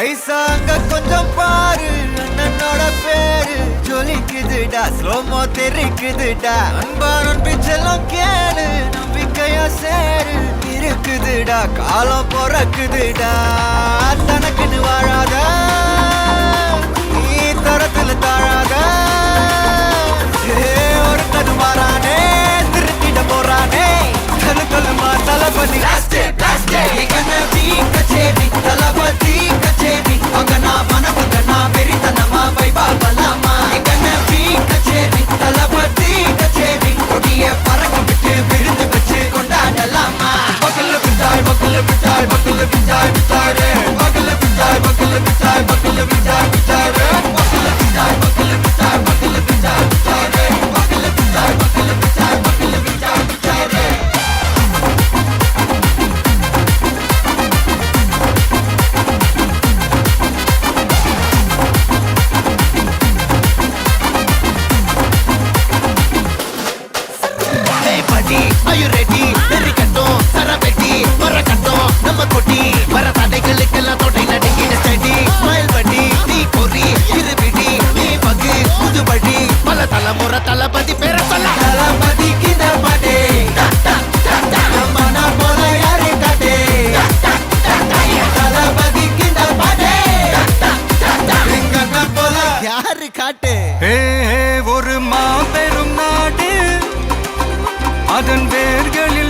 ஐசாங்க கொஞ்சம் பாரு அண்ணனோட பேரு ஜொலிக்குதுடா ஸ்லோமோ தெரிக்குதுடா அன்பான பிச்செல்லாம் கேளு நம்பிக்கையா சேரு இருக்குதுடா காலம் பிறக்குதுடா தனக்குன்னு வாழாத நீ தரத்துல தாழாத ஒரு கது மாறானே திருத்திட போறானே கலு கலுமா தளபதி கச்சேரி தளபதி கச்சேரி அங்கனா மனவங்கனா வெறித்தனமா வைபா பலாமா எங்கனவி கச்சேரி தளபதி கச்சேரி கொடிய பறக்க விட்டு விருந்து வச்சு கொண்டாடலாமா பக்கல்ல விட்டாய் பக்கல்ல விட்டாய் பக்கல்ல விட்டாய் விட்டாரே பக்கல்ல விட்டாய் பக்கல்ல விட்டாய் பக்கல்ல விட்டாய் விட்டாரே பக்கல்ல விட்டாய் பக்கல்ல விட்டாய் பக்கல்ல விட்டாய் விட்டாரே பக்கல்ல விட்டாய் பக்கல்ல விட்டாய் பக்கல்ல விட்டாய் விட்டாரே Are you ready? Terikatton, Sarabeti, Marakatton, Namakoti, Maratadaikalukella thodai nadingida steady. Smile buddy, nee kori, irubidi, nee bagi, pudubadi, pala talamura talapati pera solla. Talapati kinda pade, namana pola yare kate. Talapati kinda pade, engana pola yaru kate. Hey, ஒரு மாபெரும் நாடு அதன் வேர்களில்